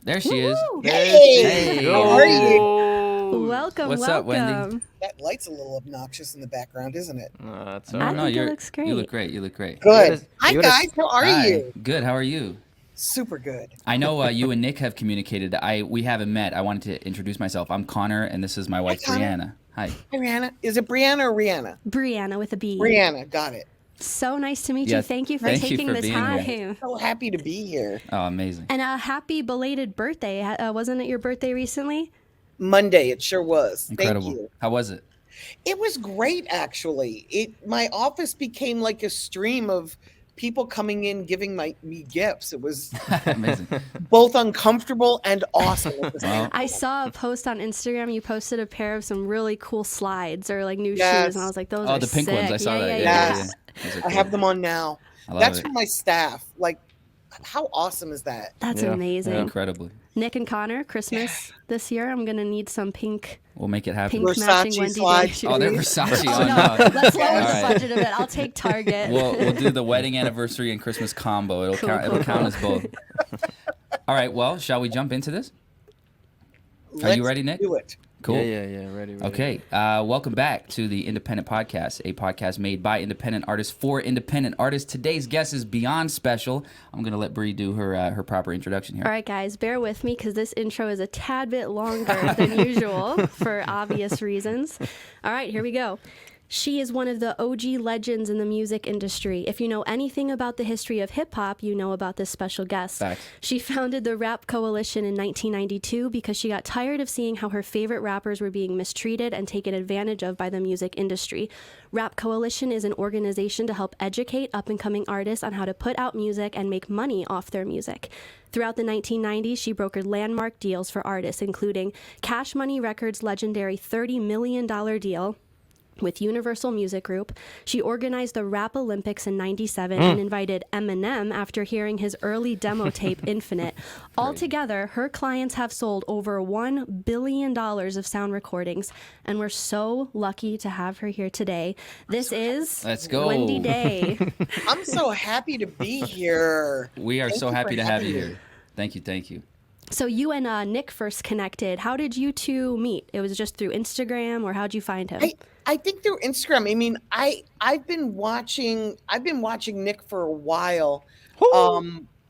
There she is. Woo! Hey. How are you? Welcome, What's welcome. up, Wendy? That light's a little obnoxious in the background, isn't it? That's No, all I right. no, think it looks great. You look great. You look great. Good. Hi, you gotta- guys. How are Hi. you? Good. How are you? Super good. I know you and Nick have communicated. We haven't met. I wanted to introduce myself. I'm Connor, and this is my wife, Connor. Brianna. Hi. Hi, Brianna. Is it Brianna or Rihanna? Brianna with a B. Brianna. Got it. So nice to meet Yeah, you. Thank you for thank you taking for the being time. here. So happy to be here. Oh, amazing. And a happy belated birthday. Wasn't it your birthday recently? Monday. It sure was. Incredible. Thank you. How was it? It was great, actually. My office became like a stream of people coming in giving me gifts. It was Amazing. both uncomfortable and awesome at the same Well, time. I saw a post on Instagram. You posted a pair of some really cool slides or like new Yes. shoes, and I was like, "Those Oh, are the pink sick." ones. I saw yeah, that. Yeah, Yeah, yeah. Yes. Those are I cool. have them on now. I love That's it. for my staff. Like, how awesome is that? That's Yeah, amazing. yeah. Incredibly. Nick and Connor, Christmas this year. I'm gonna need some pink We'll make it happen. matching Versace Wendy Day slides. shoes. Oh, they're Versace. Oh, Oh, no. no. Let's lower All the right. budget a bit. I'll take Target. We'll do the wedding anniversary and Christmas combo. It'll Cool, count. cool, It'll count cool. as both. All right. Well, shall we jump into this? Let's ready, Nick? Do it. Cool. Yeah. Ready. Okay. Welcome back to the Independent Podcast, a podcast made by independent artists for independent artists. Today's guest is beyond special. I'm gonna let Bree do her proper introduction here. All right, guys, bear with me because this intro is a tad bit longer than usual for obvious reasons. All right, here we go. She is one of the OG legends in the music industry. If you know anything about the history of hip-hop, you know about this special guest. Facts. She founded the Rap Coalition in 1992 because she got tired of seeing how her favorite rappers were being mistreated and taken advantage of by the music industry. Rap Coalition is an organization to help educate up-and-coming artists on how to put out music and make money off their music. Throughout the 1990s, she brokered landmark deals for artists, including Cash Money Records' legendary $30 million deal with Universal Music Group. She organized the Rap Olympics in 97 and invited Eminem after hearing his early demo tape, Infinite. Altogether, her clients have sold over $1 billion of sound recordings, and we're so lucky to have her here today. This is Let's go. Wendy Day. I'm so happy to be here. We are Thank so you happy for to have having you me. here. Thank you. Thank you. So you and Nick first connected. How did you two meet? It was just through Instagram, or how'd you find him? I think through Instagram. I mean, I've been watching Nick for a while.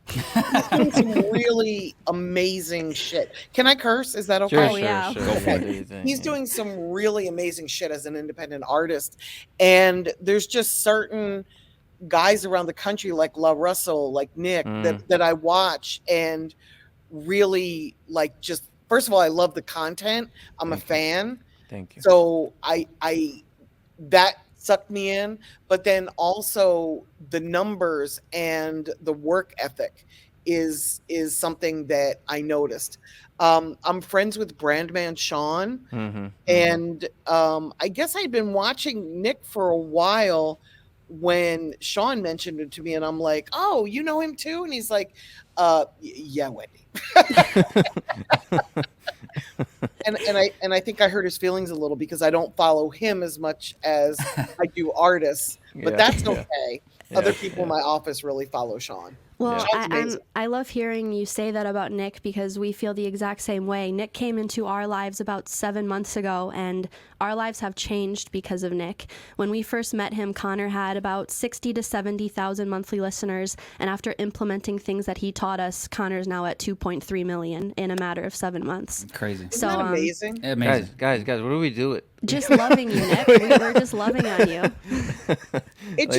He's doing some really amazing shit. Can I curse? Is that okay? Sure, Oh, yeah. sure. Go for Yeah, it. do your thing, He's yeah. doing some really amazing shit as an independent artist. And there's just certain guys around the country like La Russell, like Nick, that I watch and really like just first of all, I love the content. I'm a fan. Thank you. So I that sucked me in, but then also the numbers and the work ethic is something that I noticed. I'm friends with Brandman Sean, and I guess I'd been watching Nick for a while when Sean mentioned it to me, and I'm like, "Oh, you know him too?" And he's like, "Yeah, Wendy." and I think I hurt his feelings a little because I don't follow him as much as I do artists, but Yeah, that's yeah. okay. Yeah, Other people in yeah. my office really follow Sean. Well, Sean's amazing. I love hearing you say that about Nick because we feel the exact same way. Nick came into our lives about 7 months ago, and our lives have changed because of Nick. When we first met him, Connor had about 60 to 70,000 monthly listeners, and after implementing things that he taught us, Connor's now at 2.3 million in a matter of 7 months. Crazy. Isn't So, that amazing? Amazing. Guys, what do we do it? Just loving you, Nick. We're just loving on you. It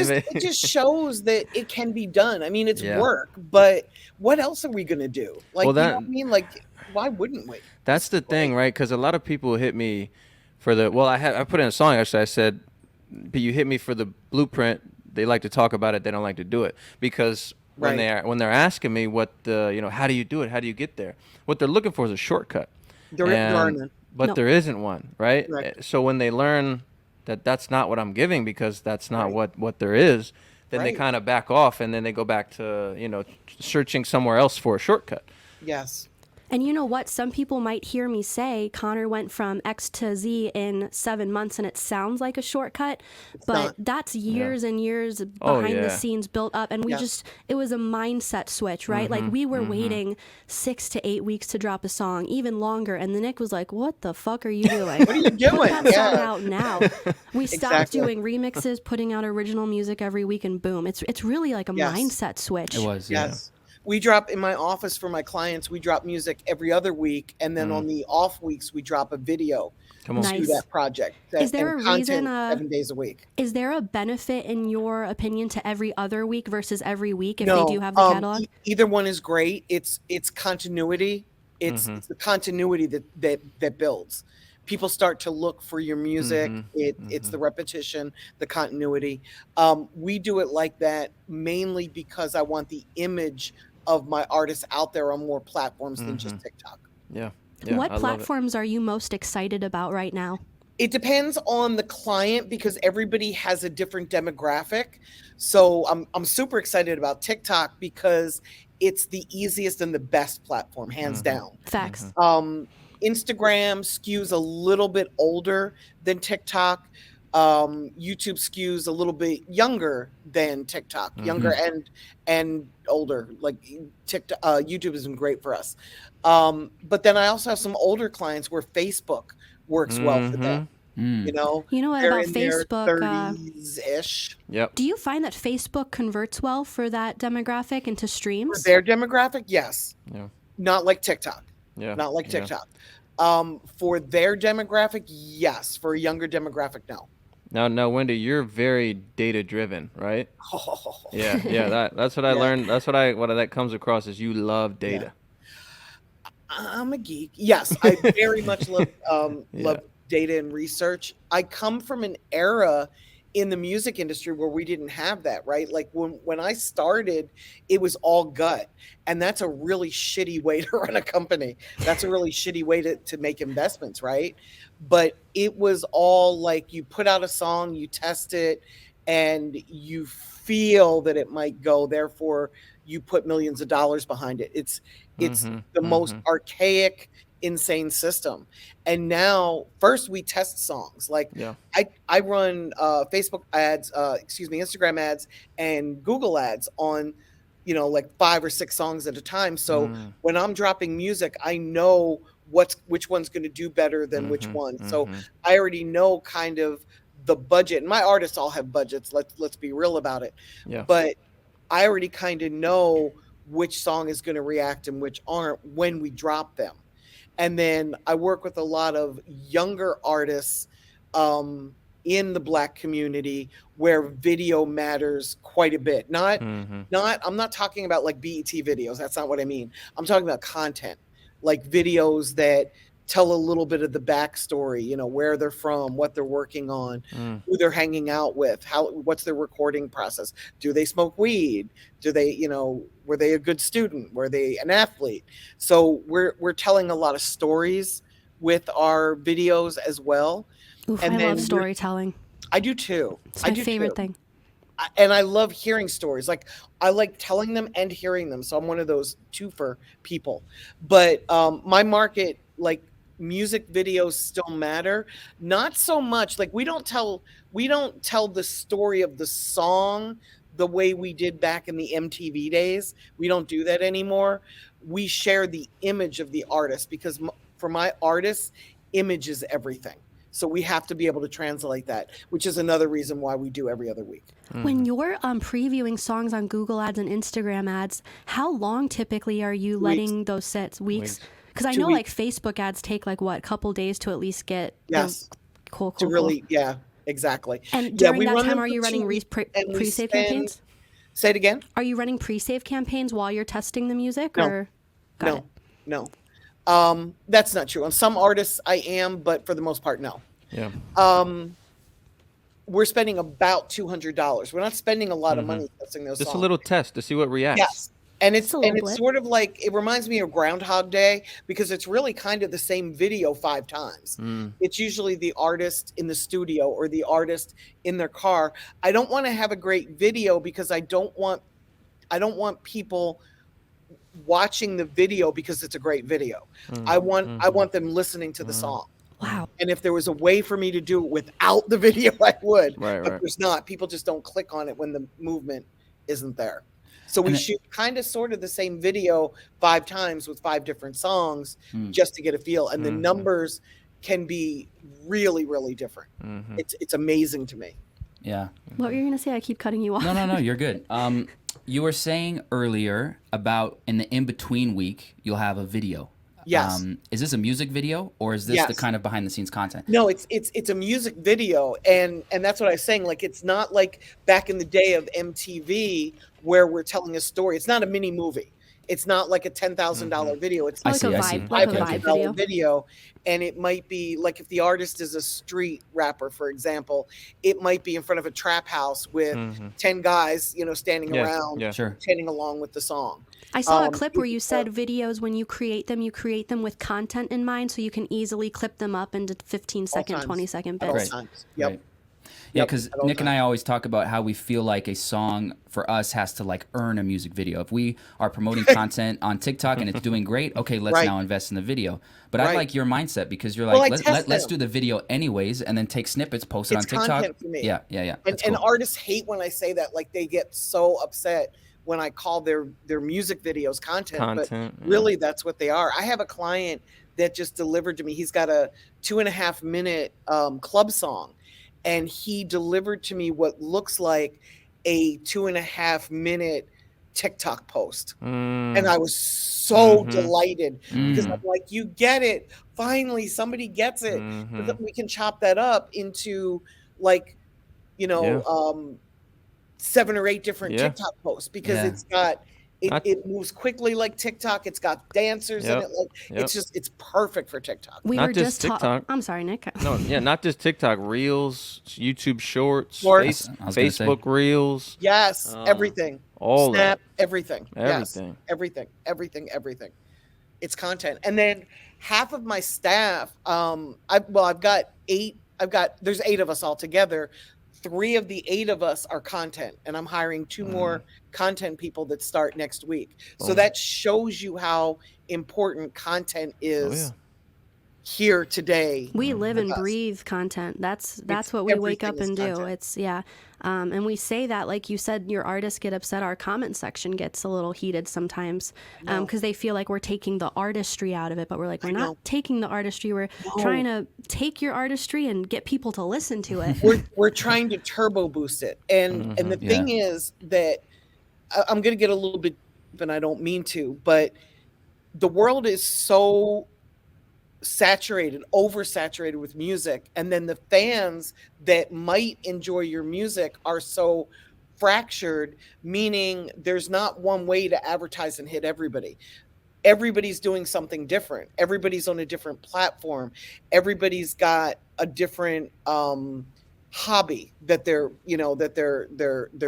just shows that it can be done. I mean, it's Yeah. work, but what else are we gonna do? Like, Well, you know that- what I mean? Like, why wouldn't we? That's the thing, right? Because a lot of people hit me for the. Well, I put in a song actually. I said, "But you hit me for the blueprint. They like to talk about it. They don't like to do it." Because when Right. they're asking me what the how do you do it? How do you get there? What they're looking for is a shortcut. There And- are none. But No. there isn't one, right? Right. So when they learn that that's not what I'm giving because that's not Right. what there is, then they Right. kind of back off and then they go back to searching somewhere else for a shortcut. Yes. And you know what? Some people might hear me say Connor went from X to Z in 7 months, and it sounds like a shortcut, but not. that's years and years Oh, behind the yeah. scenes built up. And it was a mindset switch, right? Like we were waiting 6 to 8 weeks to drop a song, even longer. And the Nick was like, "What the fuck are you doing? What are you doing? Put that song out now." We stopped Exactly. doing remixes, putting out original music every week, and boom. It's really like a mindset switch. It was, yeah. Yes. We drop in my office for my clients, we drop music every other week. And then on the off weeks, we drop a video Come on. to Nice. that project. Is there and a content reason, 7 days a week. Is there a benefit, in your opinion, to every other week versus every week if No, they do have the catalog? either one is great. It's continuity. It's the continuity that builds. People start to look for your music. It's the repetition, the continuity. We do it like that mainly because I want the image of my artists out there on more platforms than just TikTok. Yeah. What I love it. platforms are you most excited about right now? It depends on the client because everybody has a different demographic. So I'm super excited about TikTok because it's the easiest and the best platform, hands down. Facts. Instagram skews a little bit older than TikTok. YouTube skews a little bit younger than TikTok, younger and older. Like TikTok, YouTube has been great for us. But then I also have some older clients where Facebook works well for them. You know what they're about in their Facebook? 30s-ish. Yep. Do you find that Facebook converts well for that demographic into For streams? their demographic, yes. Yeah. Not like TikTok. Yeah. Not like Yeah. TikTok. For their demographic, yes. For a younger demographic, no. Now, Wendy, you're very data driven, right? Yeah. That's what I learned. That's what that comes across is you love data. I'm a geek. Yes, I very much love data and research. I come from an era in the music industry where we didn't have that, right? Like when I started, it was all gut. And that's a really shitty way to run a company. That's a really shitty way to make investments, right? But it was all like you put out a song, you test it, and you feel that it might go. Therefore, you put millions of dollars behind it. It's the most archaic, insane system. And now, first we test songs. Like I run Facebook ads, Instagram ads and Google ads on, like 5 or 6 songs at a time. So when I'm dropping music, I know which one's going to do better than which one. So I already know kind of the budget. And my artists all have budgets. Let's be real about it. Yeah. But I already kind of know which song is going to react and which aren't when we drop them. And then I work with a lot of younger artists in the Black community where video matters quite a bit. I'm not talking about like BET videos. That's not what I mean. I'm talking about content, like videos that tell a little bit of the backstory, where they're from, what they're working on, who they're hanging out with, what's their recording process. Do they smoke weed? Do they, were they a good student? Were they an athlete? So we're telling a lot of stories with our videos as well. Oof, and I love storytelling. I do too. It's my favorite thing. And I love hearing stories. Like I like telling them and hearing them. So I'm one of those twofer people. But my market, like music videos still matter. Not so much. Like we don't tell the story of the song the way we did back in the MTV days. We don't do that anymore. We share the image of the artist because for my artists, image is everything. So we have to be able to translate that, which is another reason why we do every other week. When you're previewing songs on Google ads and Instagram ads, how long typically are you letting those sit? Weeks? Because I know like Facebook ads take like what, a couple days to at least get cool. Really, yeah, exactly. And during that time, are you running pre-save campaigns? Say it again. Are you running pre-save campaigns while you're testing the music? Or No. That's not true. On some artists I am, but for the most part, no. Yeah. We're spending about $200. We're not spending a lot of money testing those songs. Just a little test to see what reacts. Yes. And it's sort of like, it reminds me of Groundhog Day because it's really kind of the same video 5 times. It's usually the artist in the studio or the artist in their car. I don't want to have a great video because I don't want people watching the video because it's a great video. I want them listening to the song. Wow. And if there was a way for me to do it without the video, I would. Right, but right. there's not. People just don't click on it when the movement isn't there. So we shoot kind of sort of the same video 5 times with 5 different songs just to get a feel. And the numbers can be really, really different. It's amazing to me. Yeah. What were you going to say? I keep cutting you off. No, you're good. You were saying earlier about in the in-between week, you'll have a video. Yes. Is this a music video or is this Yes. the kind of behind the scenes content? No, it's a music video, and that's what I was saying. Like, it's not like back in the day of MTV where we're telling a story. It's not a mini movie. It's not like a $10,000 video. It's I like see, a I see. vibe, like a Okay, vibe okay. video. video, and it might be like if the artist is a street rapper, for example, it might be in front of a trap house with 10 guys, standing around, Sure. chanting along with the song. I saw a clip where you said videos, when you create them with content in mind, so you can easily clip them up into 15-second, times. 20-second At all bits. times. Yep. Right. Yeah, Yep, because at all Nick and times. I always talk about how we feel like a song for us has to like earn a music video. If we are promoting content on TikTok and it's doing great, okay, let's Right. now invest in the video. But I Right. like your mindset because you're Well, like, I test let's them. do the video anyways and then take snippets, post it It's on TikTok. content for me. Yeah. And, That's and cool. artists hate when I say that. Like, they get so upset when I call their music videos content. Content, But really, that's what they are. I have a client that just delivered to me. He's got a 2.5-minute club song, and he delivered to me what looks like a 2.5-minute TikTok post. And I was so delighted because I'm like, you get it. Finally, somebody gets it. But then we can chop that up into like, 7 or 8 different TikTok posts because Yeah. it's got it moves quickly like TikTok. It's got dancers in it. Like it's perfect for TikTok. We Not were just just TikTok. I'm sorry, Nick. No, yeah, not just TikTok, Reels, YouTube Shorts, Shorts. I was gonna say. Facebook Reels, Yes, everything. all Snap, that. everything. Yes, Everything. everything. It's content. And then half of my staff, I've got 8. There's 8 of us all together. 3 of the 8 of us are content, and I'm hiring 2 more content people that start next week. So that shows you how important content is here today. We live and us. breathe content. That's what we wake up everything and is do. content. It's and we say that, like you said, your artists get upset. Our comment section gets a little heated sometimes because they feel like we're taking the artistry out of it. But we're like, we're not taking the artistry. We're trying to take your artistry and get people to listen to it. We're trying to turbo boost it, and the thing is that I'm going to get a little bit, and I don't mean to, but the world is so oversaturated with music, and then the fans that might enjoy your music are so fractured, meaning there's not one way to advertise and hit everybody. Everybody's doing something different. Everybody's on a different platform. Everybody's got a different hobby that they're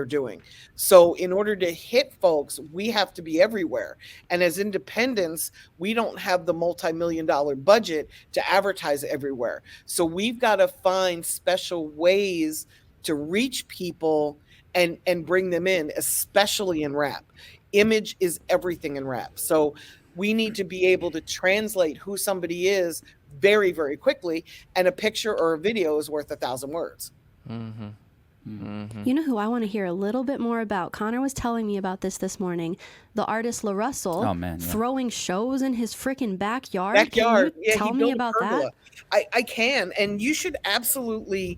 doing. So in order to hit folks, we have to be everywhere. And as independents, we don't have the multi-million-dollar budget to advertise everywhere. So we've got to find special ways to reach people and bring them in, especially in rap. Image is everything in rap. So we need to be able to translate who somebody is very, very quickly, and a picture or a video is worth 1,000 words. You know who I want to hear a little bit more about? Connor was telling me about this morning. The artist La Russell throwing shows in his freaking backyard. Can you tell me about that? I can, and you should absolutely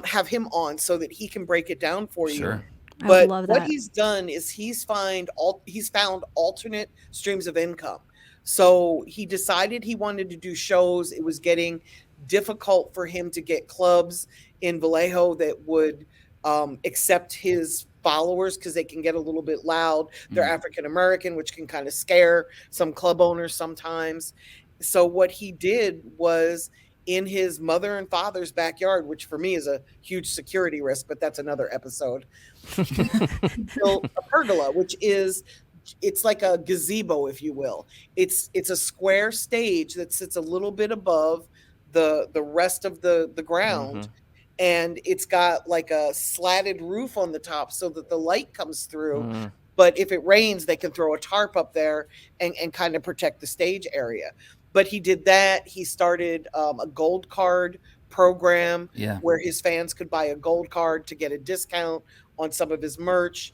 have him on so that he can break it down for you. Sure. I But would love what that. he's done is he's found alternate streams of income. So he decided he wanted to do shows. It was getting difficult for him to get clubs in Vallejo that would accept his followers because they can get a little bit loud. They're African American, which can kind of scare some club owners sometimes. So what he did was, in his mother and father's backyard, which for me is a huge security risk, but that's another episode, built a pergola, it's like a gazebo, if you will. It's a square stage that sits a little bit above the rest of the ground. And it's got like a slatted roof on the top so that the light comes through. but if it rains, they can throw a tarp up there and kind of protect the stage area. But he did that. He started a gold card program where his fans could buy a gold card to get a discount on some of his merch.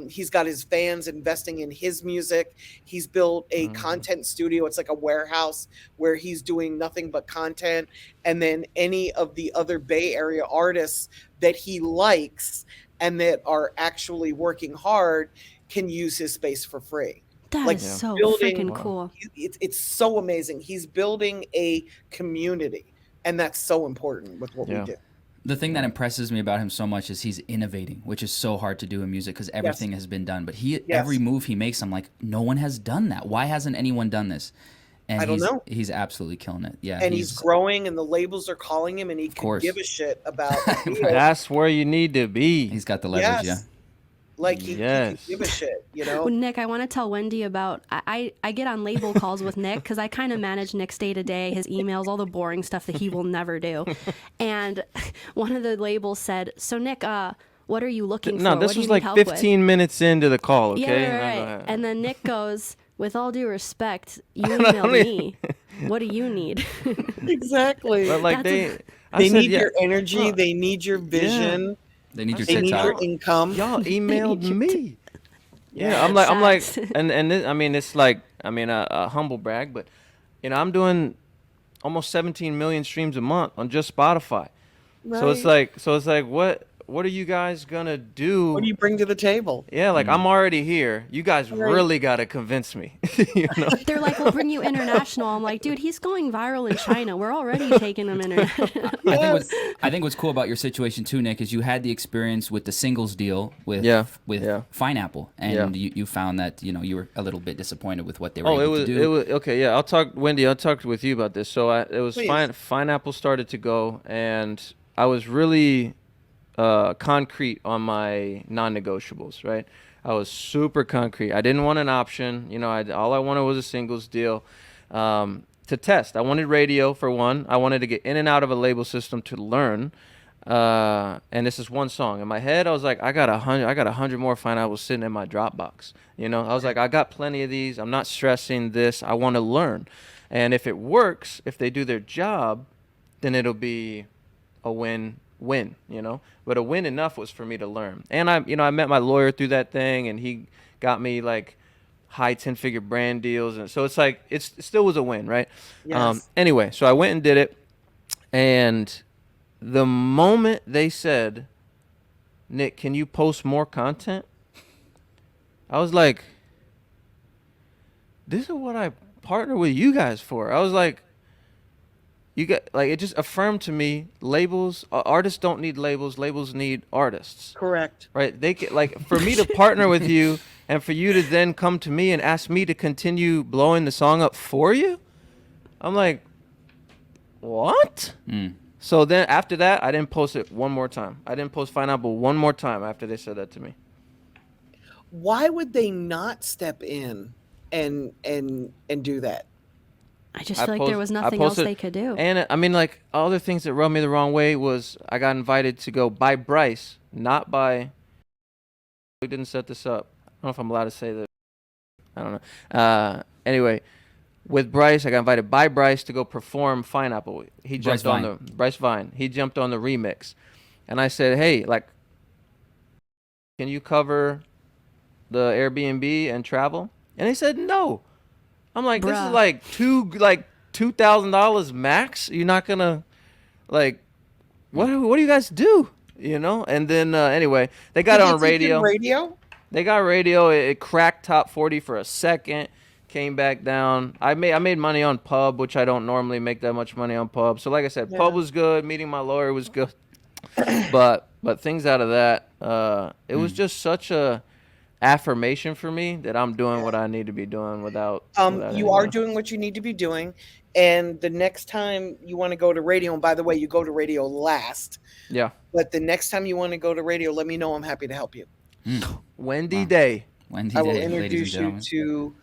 He's got his fans investing in his music. He's built a content studio. It's like a warehouse where he's doing nothing but content. And then any of the other Bay Area artists that he likes and that are actually working hard can use his space for free. That is so freaking cool. It's so amazing. He's building a community, and that's so important with what we do. The thing that impresses me about him so much is he's innovating, which is so hard to do in music because everything has been done. But every move he makes, I'm like, no one has done that. Why hasn't anyone done this? And I don't know. He's absolutely killing it. Yeah, and he's growing, and the labels are calling him, and he can give a shit about. That's where you need to be. He's got the leverage. Yes. Like he can give a shit, you know. Well, Nick, I want to tell Wendy about. I get on label calls with Nick because I kind of manage Nick's day to day, his emails, all the boring stuff that he will never do. And one of the labels said, "So Nick, what are you looking for? No, this was like 15 minutes into the call. Okay, yeah, right. And then Nick goes, "With all due respect, you emailed me. What do you need?" Exactly. But like they need your energy. They need your vision. Yeah. They need your TikTok. TikTok. Need your income. Y'all emailed me. Yeah, I'm like, and this, I mean, it's like, a humble brag, but I'm doing almost 17 million streams a month on just Spotify. Right. So it's like, what are you guys gonna do? What do you bring to the table? Yeah, like I'm already here. You guys really gotta convince me. They're like, we'll bring you international. I'm like, dude, he's going viral in China. We're already taking him international. I think what's cool about your situation too, Nick, is you had the experience with the singles deal with Fineapple, and you found that you were a little bit disappointed with what they were able to do. It was okay. Yeah, Wendy. I'll talk with you about this. So it was Fineapple started to go, and I was really concrete on my non-negotiables, right? I was super concrete. I didn't want an option. All I wanted was a singles deal to test. I wanted radio for one. I wanted to get in and out of a label system to learn. And this is one song. In my head, I was like, I got 100 more Fineapples sitting in my Dropbox. I was like, I got plenty of these. I'm not stressing this. I want to learn. And if it works, if they do their job, then it'll be a win, but a win enough was for me to learn. And I met my lawyer through that thing, and he got me like high 10-figure brand deals, and so it's like it still was a win, right? Yes. Anyway, so I went and did it, and the moment they said, "Nick, can you post more content?" I was like, this is what I partner with you guys for. I was like, it just affirmed to me, labels, artists don't need labels need artists. Correct. Right? They can, for me to partner with you and for you to then come to me and ask me to continue blowing the song up for you, I'm like, what? So then after that, I didn't post it one more time. I didn't post Fineapple one more time after they said that to me. Why would they not step in and do that? I just feel like there was nothing else they could do. And other things that rubbed me the wrong way was I got invited to go by Bryce, not by. We didn't set this up. I don't know if I'm allowed to say that. I don't know. Anyway, with Bryce, I got invited by Bryce to go perform Fineapple. He jumped on Bryce Vine. He jumped on the remix, and I said, "Hey, can you cover the Airbnb and travel?" And he said, "No." I'm like, this is like $2,000 max. You're not gonna what do you guys do? And then anyway, they got on radio. They got radio. It cracked top 40 for a second, came back down. I made money on pub, which I don't normally make that much money on pub. So like I said, pub was good. Meeting my lawyer was good. but things out of that, it was just such a affirmation for me that I'm doing what I need to be doing without you are doing what you need to be doing, and the next time you want to go to radio, and by the way, you go to radio last, but the next time you want to go to radio, let me know. I'm happy to help you. Wendy Day. I will introduce you to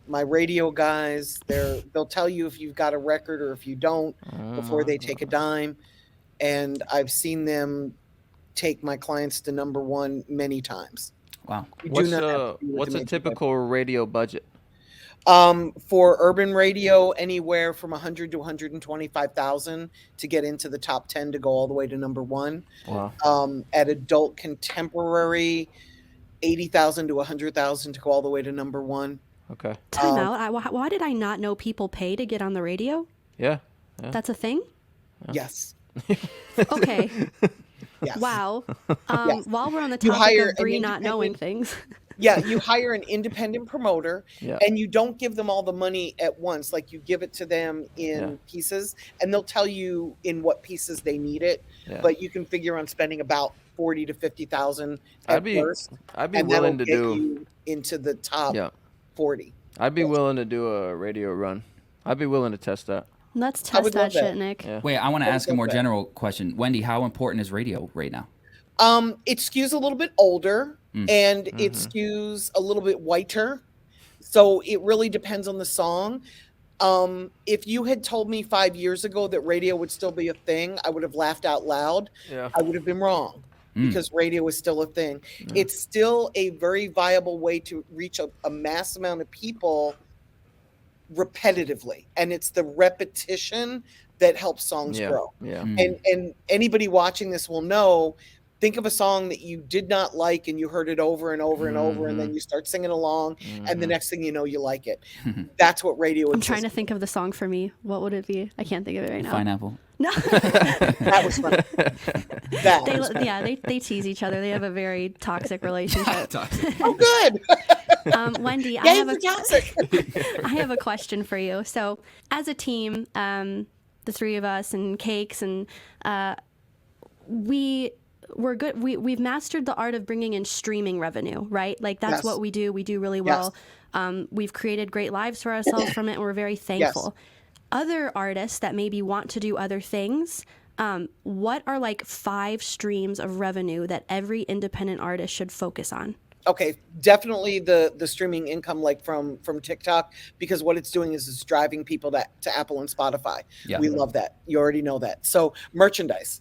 my radio guys. They'll tell you if you've got a record or if you don't before they take a dime, and I've seen them take my clients to #1 many times. Wow. You do not have to be with What's the a major typical radio budget? For urban radio, anywhere from 100 to 125,000 to get into the top 10 to go all the way to number one. Wow. At adult contemporary, 80,000 to 100,000 to go all the way to number one. Okay. Time out. Why did I not know people pay to get on the radio? Yeah. That's a thing? Yes. Okay. Yes. Wow. Yes. While we're on the You topic hire of Bree an not knowing independent- things. Yeah, you hire an independent promoter and you don't give them all the money at once. Like you give it to them in pieces and they'll tell you in what pieces they need it. Yeah. But you can figure on spending about 40 to 50,000 I'd be willing to do you into the top 40. I'd be willing to do a radio run. I'd be willing to test that. Let's test that shit, Nick. Yeah. Wait, I want to ask a more general question. Wendy, how important is radio right now? It skews a little bit older and it skews a little bit whiter. So it really depends on the song. If you had told me 5 years ago that radio would still be a thing, I would have laughed out loud. Yeah. I would have been wrong because radio is still a thing. It's still a very viable way to reach a mass amount of people repetitively. And it's the repetition that helps songs grow. Yeah. And anybody watching this will know, think of a song that you did not like and you heard it over and over and over and then you start singing along and the next thing you know you like it. That's what radio is. I'm trying to think of the song for me. What would it be? I can't think of it right now. Pineapple. No. That was fun. They tease each other. They have a very toxic relationship. Oh, good. Wendy, I have a question for you. So, as a team, the three of us and Cakes, and we're good. We've mastered the art of bringing in streaming revenue, right? Like that's what we do. We do really well. We've created great lives for ourselves from it, and we're very thankful. Other artists that maybe want to do other things, what are like 5 streams of revenue that every independent artist should focus on? Okay, definitely the streaming income, like from TikTok, because what it's doing is it's driving people to Apple and Spotify. We love that. You already know that. So merchandise.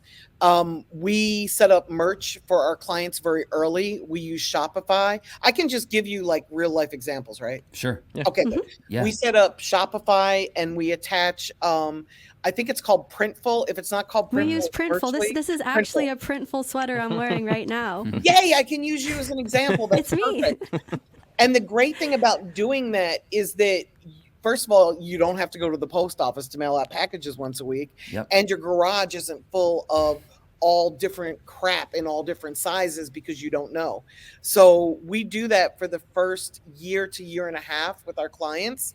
We set up merch for our clients very early. We use Shopify. I can just give you like real life examples, right? Sure. Yeah. Okay, good. Yeah. We set up Shopify and we attach, I think it's called Printful. If it's not called Printful, We use Printful. This is actually a Printful sweater I'm wearing right now. Yay, I can use you as an example. That's It's me. perfect. And the great thing about doing that is that, first of all, you don't have to go to the post office to mail out packages once a week. And your garage isn't full of all different crap in all different sizes because you don't know. So we do that for the first year to year and a half with our clients.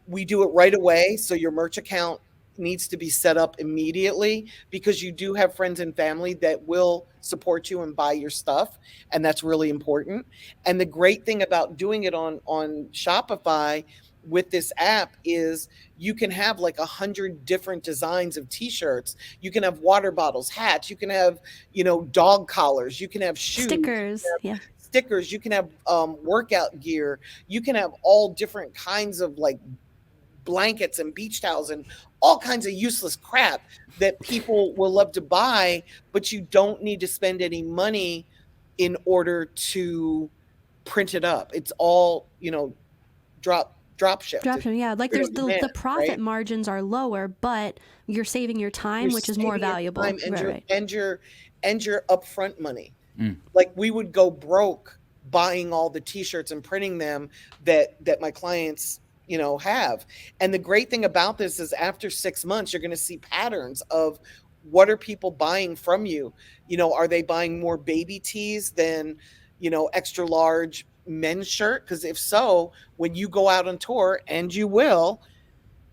We do it right away. So your merch account needs to be set up immediately because you do have friends and family that will support you and buy your stuff. And that's really important. And the great thing about doing it on Shopify with this app is you can have like 100 different designs of t-shirts. You can have water bottles, hats. You can have, dog collars. You can have shoes. Stickers. Stickers. You can have workout gear. You can have all different kinds of like blankets and beach towels and all kinds of useless crap that people will love to buy, but you don't need to spend any money in order to print it up. It's all, dropshipping. Like there's the profit margins are lower, but you're saving your time, which is more valuable. And your upfront money. Like we would go broke buying all the t-shirts and printing them that my clients have. And the great thing about this is after 6 months, you're going to see patterns of what are people buying from you? Are they buying more baby tees than, extra large men's shirt? Because if so, when you go out on tour, and you will,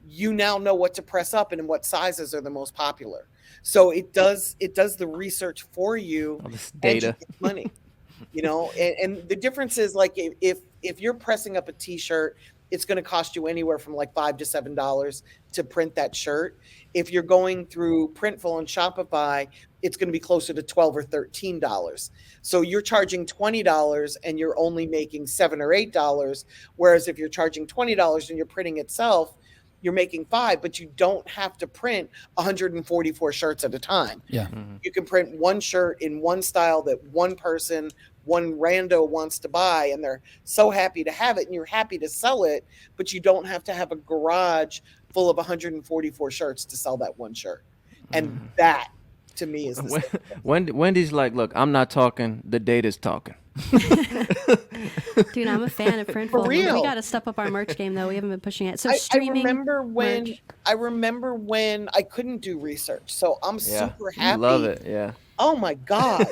you now know what to press up and what sizes are the most popular. So it does the research for you. All this data. And you get money, and the difference is like if you're pressing up a t-shirt, it's going to cost you anywhere from like $5 to $7 to print that shirt. If you're going through Printful and Shopify, it's going to be closer to $12 or $13. So you're charging $20 and you're only making $7 or $8. Whereas if you're charging $20 and you're printing itself, you're making $5, but you don't have to print 144 shirts at a time. Yeah. You can print one shirt in one style that one person one rando wants to buy, and they're so happy to have it, and you're happy to sell it, but you don't have to have a garage full of 144 shirts to sell that one shirt. And that, to me, is the Wendy's like, look, I'm not talking. The data's talking. Dude, I'm a fan of Printful. For real. We got to step up our merch game, though. We haven't been pushing it. So I streaming. I remember when I couldn't do research, so I'm super happy. Love it, yeah. Oh my God,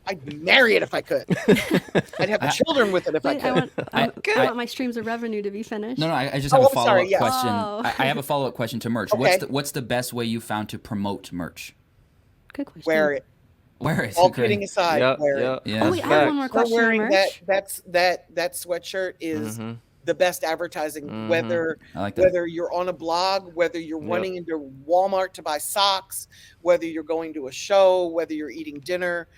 I'd marry it if I could. I'd have children with it if I could. I want my streams of revenue to be finished. No, I just have a follow-up question. Oh. I have a follow-up question to merch. Okay. What's the best way you found to promote merch? Good question. Wear it. Wear it. All kidding aside, wear it. Yeah. Oh, wait, I have one more question on Wearing merch. that sweatshirt is the best advertising. Whether you're on a blog, whether you're running into Walmart to buy socks, whether you're going to a show, whether you're eating dinner,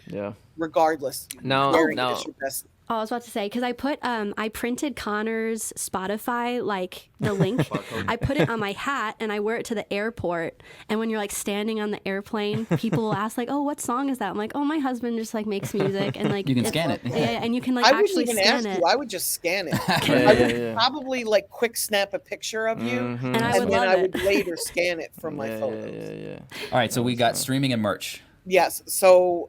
regardless. Wearing it is your best. Oh, I was about to say, because I printed Connor's Spotify, like the link. I put it on my hat and I wear it to the airport. And when you're like standing on the airplane, people will ask like, "Oh, what song is that?" I'm like, "Oh, my husband just like makes music," and like you can scan it. Yeah, and you can like I actually wouldn't even scan ask it. you. I would just scan it. I would probably like quick snap a picture of you, And I would then love I it. would later scan it from my photos. All right, so we got streaming and merch. Yes. So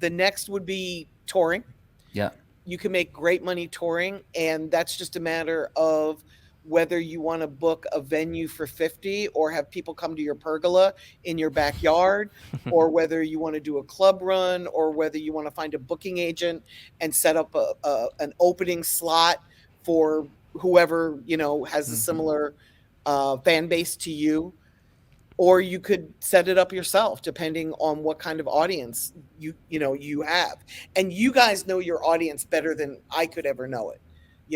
the next would be touring. Yeah. You can make great money touring, and that's just a matter of whether you want to book a venue for 50 or have people come to your pergola in your backyard, or whether you want to do a club run, or whether you want to find a booking agent and set up an opening slot for whoever, has a similar fan base to you. Or you could set it up yourself, depending on what kind of audience you have. And you guys know your audience better than I could ever know it.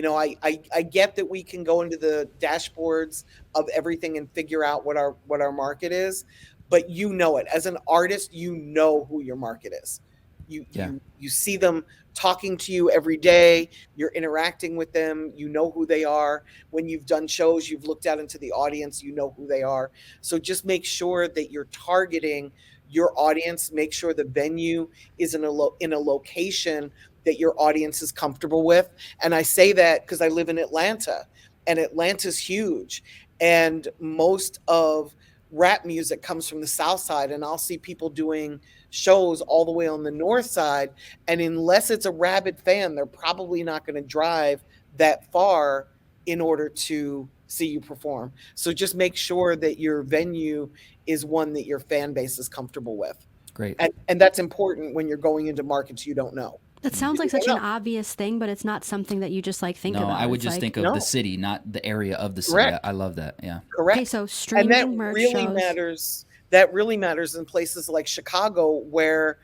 I get that we can go into the dashboards of everything and figure out what our market is, but you know it. As an artist, you know who your market is. You see them talking to you every day. You're interacting with them. You know who they are. When you've done shows, you've looked out into the audience. You know who they are. So just make sure that you're targeting your audience. Make sure the venue is in a location that your audience is comfortable with. And I say that because I live in Atlanta, and Atlanta's huge. And most of rap music comes from the South Side, and I'll see people doing shows all the way on the North Side, and unless it's a rabid fan, they're probably not going to drive that far in order to see you perform. So just make sure that your venue is one that your fan base is comfortable with. Great. And that's important when you're going into markets you don't know. That sounds like such an obvious thing, but it's not something that you just like think about. No, I would just think of the city, not the area of the city. Correct. I love that. Yeah. Correct. Okay, so streaming and that merch really shows. matters. That really matters in places like Chicago, where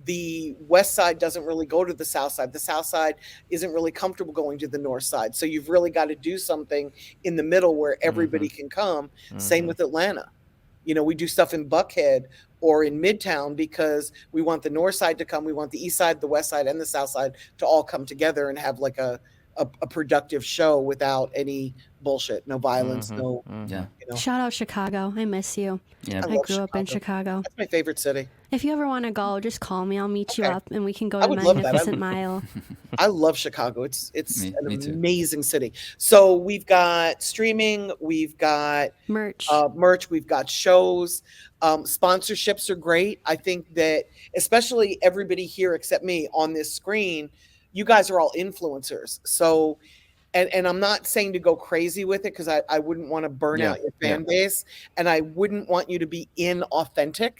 the West Side doesn't really go to the South Side. The South Side isn't really comfortable going to the North Side. So you've really got to do something in the middle where everybody can come. Same with Atlanta. We do stuff in Buckhead or in Midtown because we want the North Side to come. We want the East Side, the West Side, and the South Side to all come together and have like a productive show without any bullshit, no violence, no. Shout out Chicago. I miss you. Yeah. I grew up in Chicago. That's my favorite city. If you ever want to go, just call me. I'll meet you up and we can go I to would love that. Magnificent Mile. I love Chicago. It's Me too. amazing city. So we've got streaming, we've got Merch. we've got shows. Sponsorships are great. I think that especially everybody here except me on this screen, you guys are all influencers. So, and I'm not saying to go crazy with it because I wouldn't want to burn out your fan base, and I wouldn't want you to be inauthentic.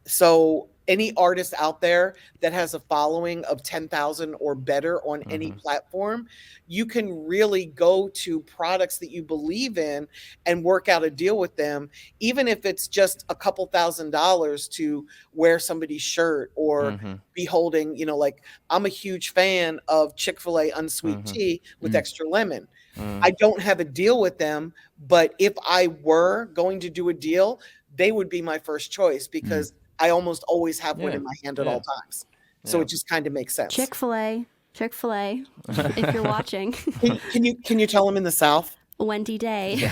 So any artist out there that has a following of 10,000 or better on any platform, you can really go to products that you believe in and work out a deal with them, even if it's just a couple $1,000s to wear somebody's shirt or be holding, like I'm a huge fan of Chick-fil-A unsweet tea with extra lemon. I don't have a deal with them, but if I were going to do a deal, they would be my first choice because I almost always have one in my hand at all times. So it just kind of makes sense. Chick-fil-A, if you're watching. Can you tell them in the South? Wendy Day.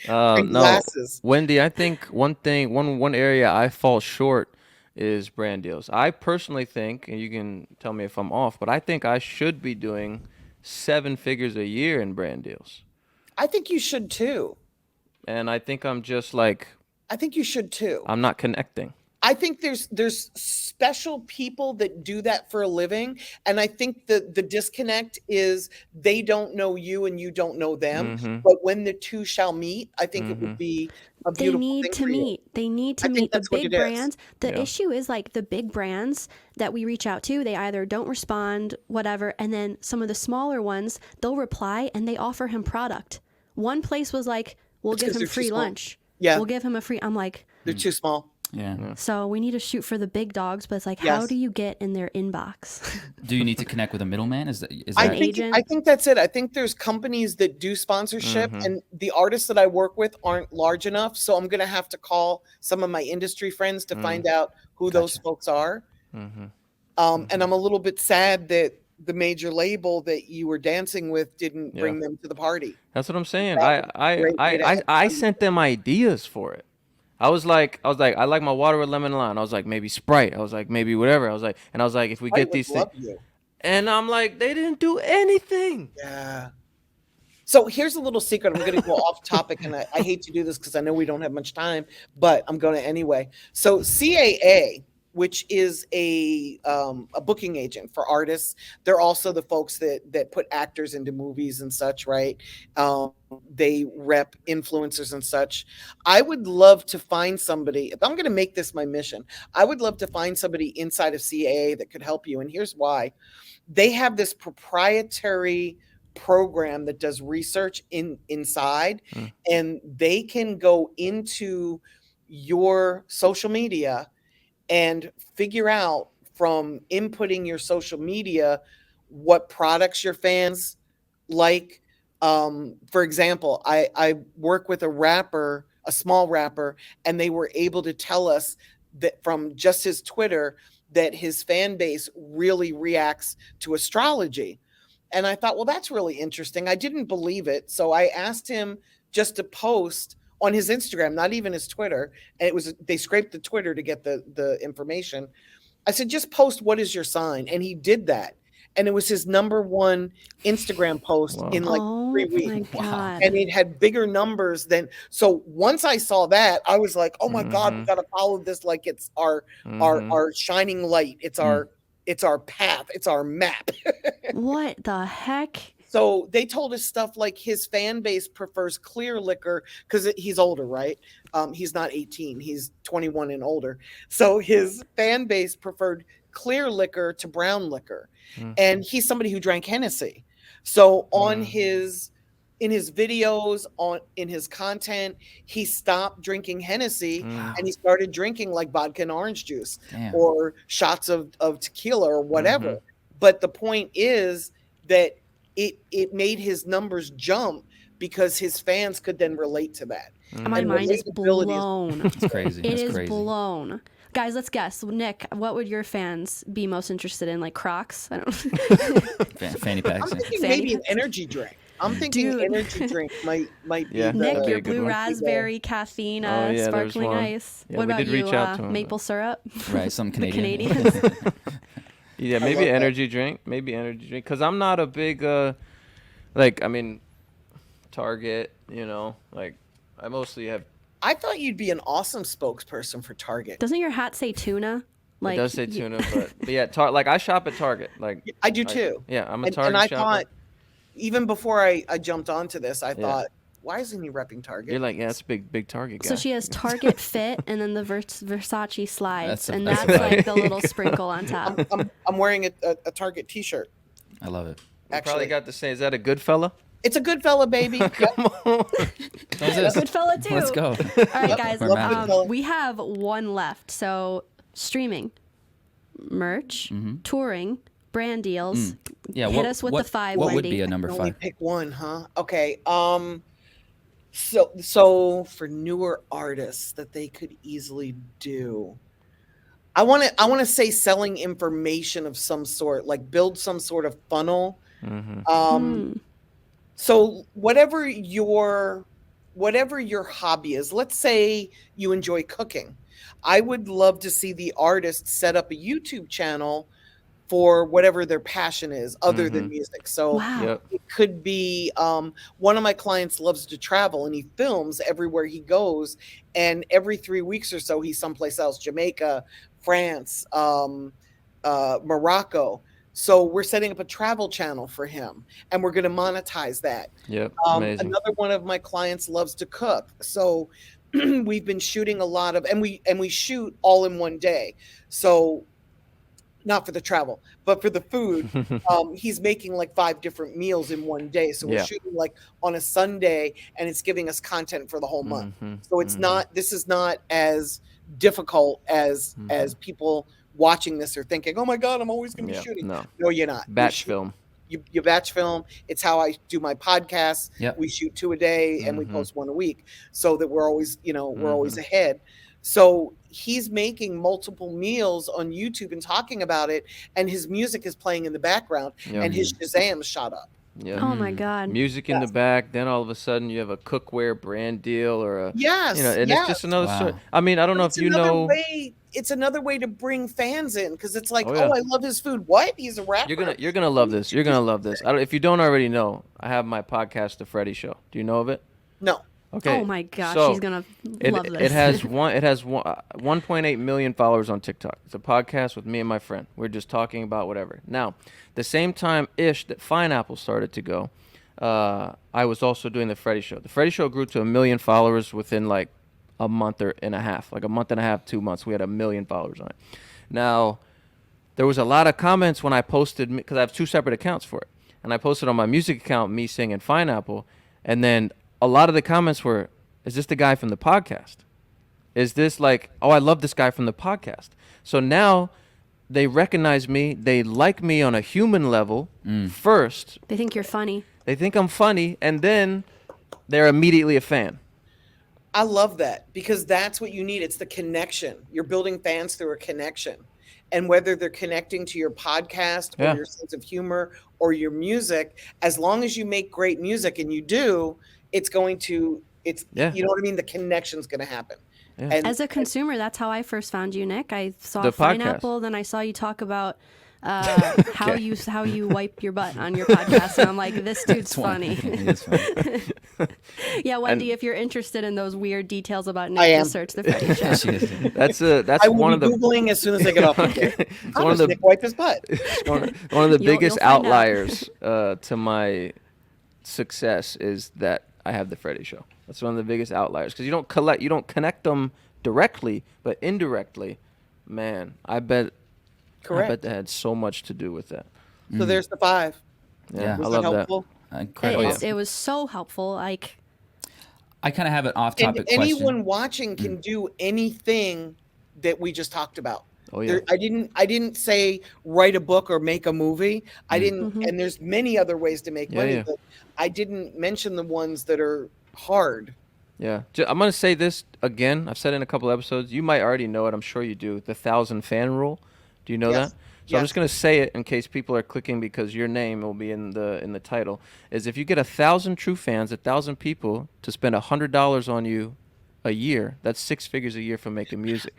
No, Wendy, I think one area I fall short is brand deals. I personally think, and you can tell me if I'm off, but I think I should be doing 7 figures a year in brand deals. I think you should too. And I think I'm just like, I think you should too. I'm not connecting. I think there's special people that do that for a living, and I think the disconnect is they don't know you and you don't know them. But when the two shall meet, I think it would be a They beautiful need thing to for you. meet. They need to I think meet the that's what big it is. brands. The Yeah. issue is like the big brands that we reach out to, they either don't respond, whatever, and then some of the smaller ones, they'll reply and they offer him product. One place was like, we'll It's give 'cause him they're too free small. lunch. Yeah. We'll give him a free. I'm like, They're too small. Yeah. so we need to shoot for the big dogs, but it's like, how Yes. do you get in their inbox? Do you need to connect with a middleman? Is that I An think agent? I think that's it. I think there's companies that do sponsorship, and the artists that I work with aren't large enough, so I'm gonna have to call some of my industry friends to find out who those folks are. And I'm a little bit sad that the major label that you were dancing with didn't bring them to the party. That's what I'm saying. That would be a great way to have I fun. sent them ideas for it. I was like, I like my water with lemon and lime. I was like, maybe Sprite. I was like, maybe whatever. I was like, if we I get would these things, love you. and I'm like, they didn't do anything. Yeah. So here's a little secret. I'm going to go off topic, and I hate to do this because I know we don't have much time, but I'm going to anyway. So CAA, which is a booking agent for artists, they're also the folks that put actors into movies and such, right? They rep influencers and such. I would love to find somebody. If I'm going to make this my mission, I would love to find somebody inside of CAA that could help you. And here's why. They have this proprietary program that does research inside, and they can go into your social media and figure out from inputting your social media what products your fans like. For example, I work with a small rapper, and they were able to tell us that from just his Twitter that his fan base really reacts to astrology. And I thought, well, that's really interesting. I didn't believe it. So I asked him just to post on his Instagram, not even his Twitter. And they scraped the Twitter to get the information. I said, just post, what is your sign? And he did that. And it was his #1 Instagram post in like 3 weeks. My God. And it had bigger numbers than. So once I saw that, I was like, oh my God, we got to follow this like it's our shining light. It's our path. It's our map. What the heck? So they told us stuff like his fan base prefers clear liquor because he's older, right? He's not 18. He's 21 and older. So his fan base preferred clear liquor to brown liquor. And he's somebody who drank Hennessy. So in his videos, in his content, he stopped drinking Hennessy and he started drinking like vodka and orange juice. Damn. Or shots of tequila or whatever. But the point is that it made his numbers jump because his fans could then relate to that. My mind is blown. It's crazy. It It's is crazy. blown. Guys, let's guess. Nick, what would your fans be most interested in? Like Crocs? I don't Fanny packs. I'm thinking Fanny maybe an packs. energy drink. I'm thinking Dude. energy drink might be Yeah. Nick, That'd be your a good blue one. raspberry caffeine, Oh, yeah, there's sparkling one. ice. Yeah, what we about did you? reach out to him. Maple syrup? Right, some The Canadian. Canadians. Yeah, love maybe that. energy drink. Maybe energy drink. Because I'm not a big, Target, I mostly have. I thought you'd be an awesome spokesperson for Target. Doesn't your hat say tuna? It does say tuna, but yeah, I shop at Target. Like I do too. Yeah, I'm a And Target I shopper. thought, even before I jumped onto this, I thought, why isn't he repping Target? You're like, yeah, it's a big Target guy. So she has Target Fit and then the Versace slides, That's that's like the little sprinkle on top. I'm wearing a Target T-shirt. I love it. You Actually, probably got to say, is that a good fella? it's a good fella, baby. Yep. How's this? Good fella too. Let's go. All right, guys. We're mad. We have one left. So streaming, merch, touring, brand deals. Yeah, Hit us with the 5, What would Wendy. be a number Only 5? pick one, huh? Okay. So for newer artists that they could easily do, I want to say selling information of some sort, like build some sort of funnel. So whatever your hobby is, let's say you enjoy cooking. I would love to see the artists set up a YouTube channel for whatever their passion is other than music. So Wow. it could be, one of my clients loves to travel and he films everywhere he goes. And every 3 weeks or so, he's someplace else, Jamaica, France, Morocco. So we're setting up a travel channel for him and we're going to monetize that. Yep. Amazing. Another one of my clients loves to cook. So we've been shooting a lot of, and we shoot all in one day. So not for the travel, but for the food. He's making like 5 different meals in one day. So we're shooting like on a Sunday and it's giving us content for the whole month. So it's not, this is not as difficult as people watching this are thinking, oh my God, I'm always going to be shooting. No, you're not. Batch film. You batch film. It's how I do my podcasts. Yep. We shoot 2 a day and we post 1 a week so that we're always, we're always ahead. So he's making multiple meals on YouTube and talking about it, and his music is playing in the background, and his Shazam shot up. Yeah. Oh my God. Music in the back, then all of a sudden you have a cookware brand deal or a and it's just another story. I mean, I don't know if you know. It's another way to bring fans in because it's like, oh, I love his food. What? He's a rapper. You're gonna love this. You're gonna love this. If you don't already know, I have my podcast, The Freddie Show. Do you know of it? No. Okay. Oh my gosh, so she's gonna love this. It has 1.8 million followers on TikTok. It's a podcast with me and my friend. We're just talking about whatever. Now, the same time ish that Pineapple started to go, I was also doing the Freddie Show. The Freddie Show grew to 1 million followers within like a month and a half, 2 months. We had 1 million followers on it. Now, there was a lot of comments when I posted, because I have 2 separate accounts for it, and I posted on my music account me singing Pineapple, and then a lot of the comments were, is this the guy from the podcast? Is this like, oh, I love this guy from the podcast. So now they recognize me. They like me on a human level first. They think you're funny. They think I'm funny, and then they're immediately a fan. I love that because that's what you need. It's the connection. You're building fans through a connection. And whether they're connecting to your podcast or your sense of humor or your music, as long as you make great music, and you do, it's going to, you know what I mean? The connection's going to happen. Yeah. And as a consumer, that's how I first found you, Nick. I saw the Pineapple, then I saw you talk about how you wipe your butt on your podcast, and I'm like, this dude's funny. Yeah, Wendy, if you're interested in those weird details about Nick, just search the Freddie Show. That's one of the Googling as soon as I get off. Okay. One of the Nick wipe his butt. one of the biggest outliers to my success is that I have the Freddie Show. That's one of the biggest outliers because you don't connect them directly, but indirectly, man, I bet that had so much to do with that. So there's the 5. Yeah, was I love helpful? that. Incredible. It was so helpful. Like, I kind of have an off-topic question. Anyone watching can do anything that we just talked about. Oh yeah. I didn't say write a book or make a movie. I didn't, and there's many other ways to make money, but I didn't mention the ones that are hard. Yeah, I'm gonna say this again. I've said it in a couple episodes. You might already know it. I'm sure you do. The 1,000 fan rule. Do you know that? So I'm just gonna say it in case people are clicking because your name will be in the title. Is if you get 1,000 true fans, 1,000 people to spend $100 on you a year, that's 6 figures a year from making music.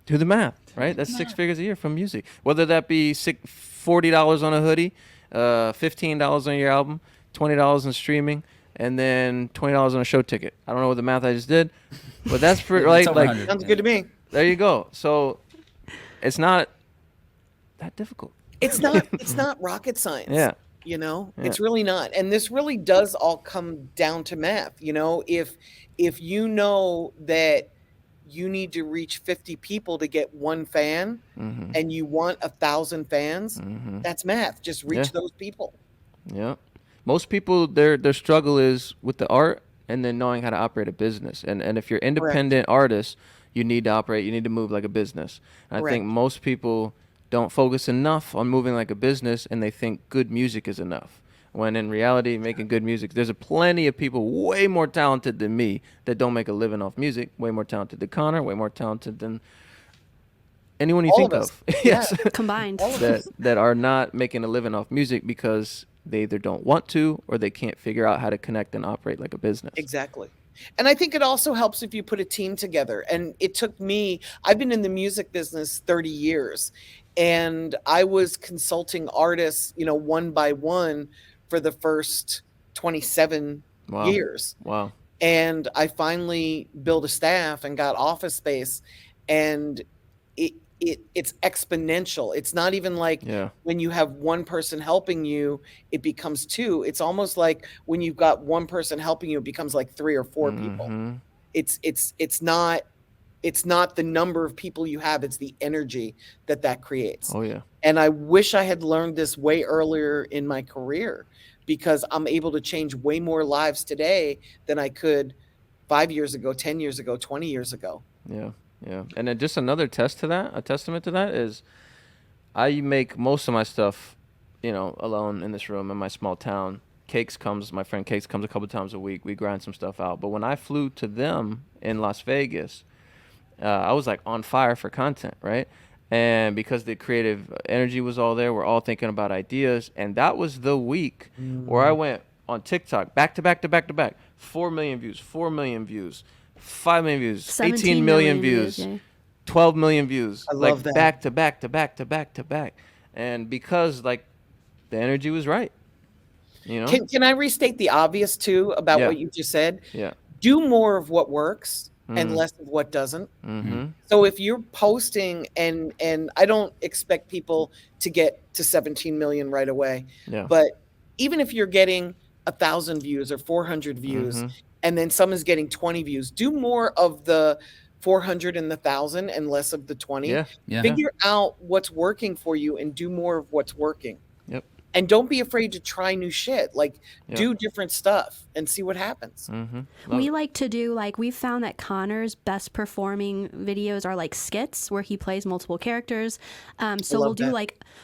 Do the math, right? That's 6 figures a year from music. Whether that be $40 on a hoodie, $15 on your album, $20 in streaming, and then $20 on a show ticket. I don't know what the math I just did, but that's pretty right. Like, sounds good to me. There you go. So it's not that difficult. It's not rocket science. Yeah. You know, it's really not. And this really does all come down to math. You know, if you know that you need to reach 50 people to get 1 fan and you want 1,000 fans, that's math. Just reach those people. Yeah. Most people, their struggle is with the art and then knowing how to operate a business. And if you're independent artists, you need to move like a business. And I think most people don't focus enough on moving like a business, and they think good music is enough. When in reality, making good music, there's plenty of people way more talented than me that don't make a living off music, way more talented than Connor, way more talented than anyone you think of. Yes. Combined. that are not making a living off music because they either don't want to or they can't figure out how to connect and operate like a business. Exactly. And I think it also helps if you put a team together. And it took me, I've been in the music business 30 years, and I was consulting artists, one by one for the first 27 Wow. years. Wow. And I finally built a staff and got office space, and it's exponential. It's not even like when you have one person helping you, it becomes two. It's almost like when you've got one person helping you, it becomes like 3 or 4 people. It's not the number of people you have, it's the energy that creates. Oh yeah. And I wish I had learned this way earlier in my career, because I'm able to change way more lives today than I could 5 years ago, 10 years ago, 20 years ago. Yeah. Yeah. And then just another testament to that is I make most of my stuff, alone in this room in my small town. My friend Cakes comes a couple times a week. We grind some stuff out. But when I flew to them in Las Vegas, I was like on fire for content, right? And because the creative energy was all there, we're all thinking about ideas. And that was the week where I went on TikTok back to back to back to back. 4 million views, 4 million views, 5 million views, 18 million views, 12 million views. I love that. Back to back to back to back to back. And because the energy was right. Can I restate the obvious too about what you just said? Yeah. Do more of what works and less of what doesn't. So if you're posting, and I don't expect people to get to 17 million right away, but even if you're getting 1,000 views or 400 views, and then someone's getting 20 views, do more of the 400 and the 1,000 and less of the 20. Figure out what's working for you and do more of what's working. Yep. And don't be afraid to try new shit. Do different stuff and see what happens. We like to do, we've found that Connor's best performing videos are skits where he plays multiple characters. So we'll do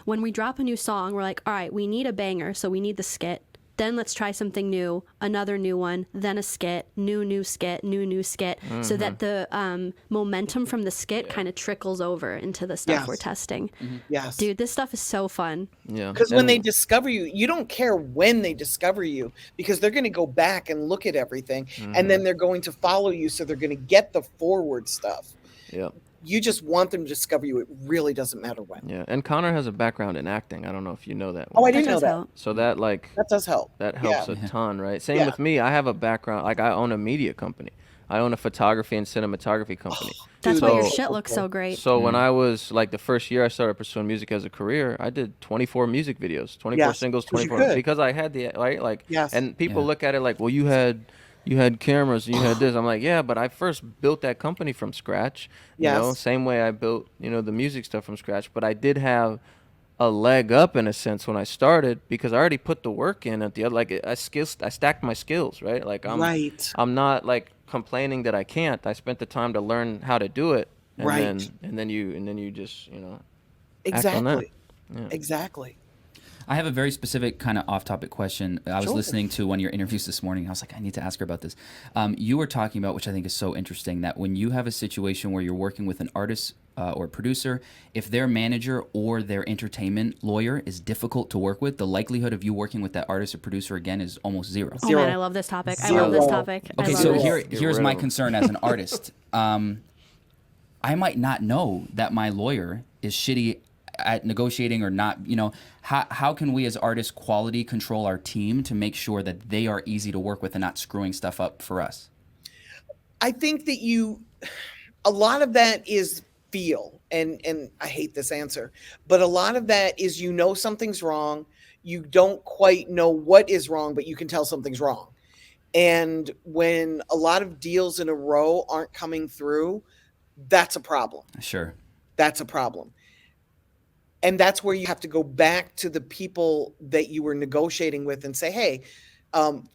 when we drop a new song, we're like, all right, we need a banger. So we need the skit. Then let's try something new, another new one, then a skit, new skit, new skit, so that the momentum from the skit kind of trickles over into the stuff we're testing. Yes. Dude, this stuff is so fun. Yeah. Because when they discover you, you don't care when they discover you, because they're going to go back and look at everything, and then they're going to follow you, so they're going to get the forward stuff. Yeah. You just want them to discover you. It really doesn't matter when. Yeah, and Connor has a background in acting. I don't know if you know that. Oh, I didn't know that. Help. So that that does help. That helps a ton, right? Same with me. I have a background. I own a media company. I own a photography and cinematography company. That's why your shit looks so great. So when I was the first year I started pursuing music as a career, I did 24 music videos, 24 singles, 24 because I had the and people look at it well, you had cameras, you had this. I'm like, yeah, but I first built that company from scratch. Same way I built, the music stuff from scratch. But I did have a leg up in a sense when I started, because I already put the work in at the other. I stacked my skills, right? I'm not complaining that I can't. I spent the time to learn how to do it, and then you just act on that. Exactly. I have a very specific kind of off-topic question. I was listening to one of your interviews this morning. I was like, I need to ask her about this. You were talking about, which I think is so interesting, that when you have a situation where you're working with an artist or producer, if their manager or their entertainment lawyer is difficult to work with, the likelihood of you working with that artist or producer again is almost zero. Oh man, I love this topic. I love this topic. Okay, so here's my concern as an artist. I might not know that my lawyer is shitty at negotiating or not. How can we as artists quality control our team to make sure that they are easy to work with and not screwing stuff up for us? I think that a lot of that is feel, and I hate this answer, but a lot of that is something's wrong. You don't quite know what is wrong, but you can tell something's wrong. And when a lot of deals in a row aren't coming through, that's a problem. Sure. That's a problem. And that's where you have to go back to the people that you were negotiating with and say, hey,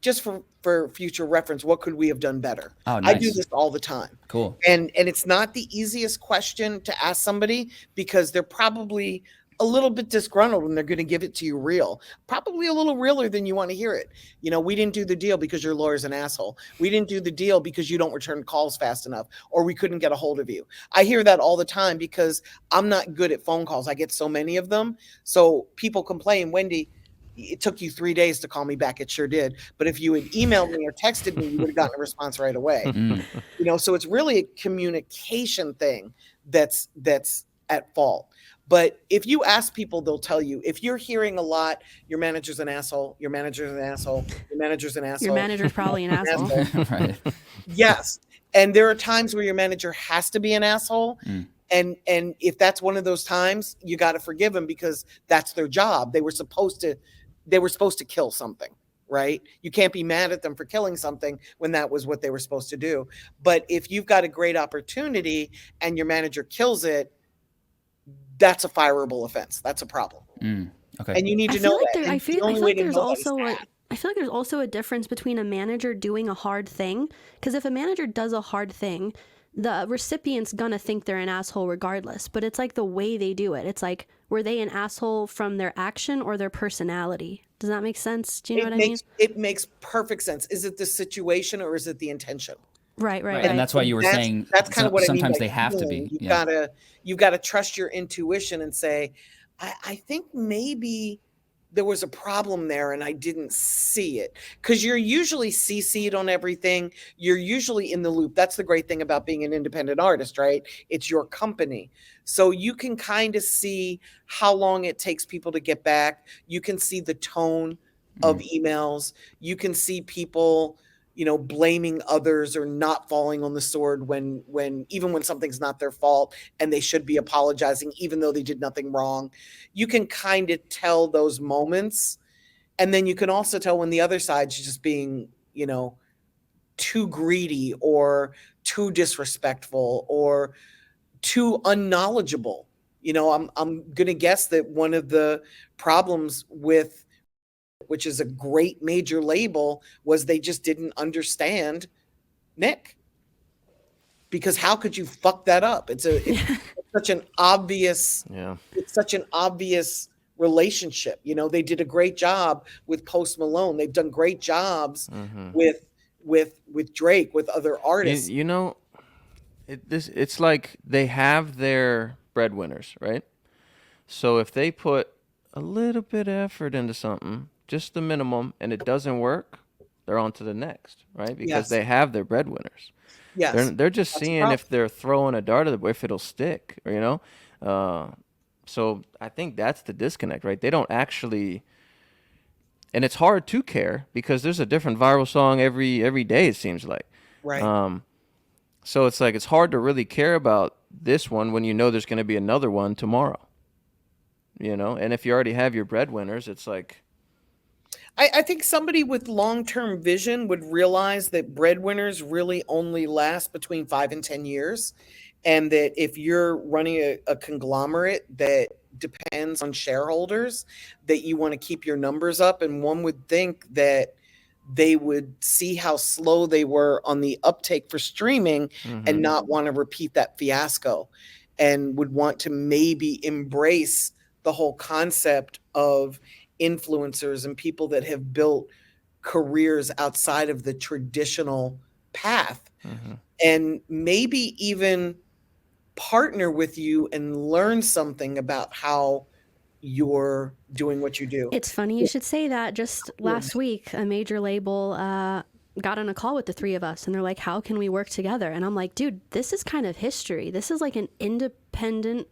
just for future reference, what could we have done better? Oh, nice. I do this all the time. Cool. And it's not the easiest question to ask somebody, because they're probably a little bit disgruntled and they're going to give it to you real, probably a little realer than you want to hear it. We didn't do the deal because your lawyer's an asshole. We didn't do the deal because you don't return calls fast enough, or we couldn't get a hold of you. I hear that all the time because I'm not good at phone calls. I get so many of them. So people complain, Wendy, it took you 3 days to call me back. It sure did. But if you had emailed me or texted me, you would have gotten a response right away. So it's really a communication thing that's at fault. But if you ask people, they'll tell you. If you're hearing a lot, your manager's an asshole, your manager's an asshole, your manager's an asshole. Your manager's probably an asshole. Right. Yes. And there are times where your manager has to be an asshole. And if that's one of those times, you got to forgive them because that's their job. They were supposed to kill something, right? You can't be mad at them for killing something when that was what they were supposed to do. But if you've got a great opportunity and your manager kills it, that's a fireable offense. That's a problem. Okay. And you need to know that. I feel like there's also a difference between a manager doing a hard thing. Because if a manager does a hard thing, the recipient's gonna think they're an asshole regardless. But it's like the way they do it. It's like, were they an asshole from their action or their personality? Does that make sense? Do you know what I mean? It makes perfect sense. Is it the situation or is it the intention? Right. And that's why you were saying that's kind of what sometimes I mean. they have to be. You've got to trust your intuition and say, I think maybe there was a problem there and I didn't see it. Because you're usually CC'd on everything. You're usually in the loop. That's the great thing about being an independent artist, right? It's your company. So you can kind of see how long it takes people to get back. You can see the tone of emails. You can see people, blaming others or not falling on the sword when even when something's not their fault and they should be apologizing, even though they did nothing wrong. You can kind of tell those moments. And then you can also tell when the other side's just being, too greedy or too disrespectful or too unknowledgeable. I'm going to guess that one of the problems with, which is a great major label, was they just didn't understand Nick. Because how could you fuck that up? It's such an obvious, it's such an obvious relationship. You did a great job with Post Malone. They've done great jobs with Drake, with other artists. It's like they have their breadwinners, right? So if they put a little bit of effort into something, just the minimum, and it doesn't work, they're on to the next, right? Because they have their breadwinners. Yes. They're just seeing if they're throwing a dart at if it'll stick, So I think that's the disconnect, right? They don't actually, and it's hard to care because there's a different viral song every day, it seems like. Right. So it's like it's hard to really care about this one when you know there's going to be another one tomorrow. And if you already have your breadwinners, it's like, I think somebody with long-term vision would realize that breadwinners really only last between 5 and 10 years. And that if you're running a conglomerate that depends on shareholders, that you want to keep your numbers up. And one would think that they would see how slow they were on the uptake for streaming and not want to repeat that fiasco, and would want to maybe embrace the whole concept of influencers and people that have built careers outside of the traditional path, and maybe even partner with you and learn something about how you're doing what you do. It's funny you should say that. Just last week, a major label got on a call with the three of us, and they're like, how can we work together? And I'm like, dude, this is kind of history. This is like an independent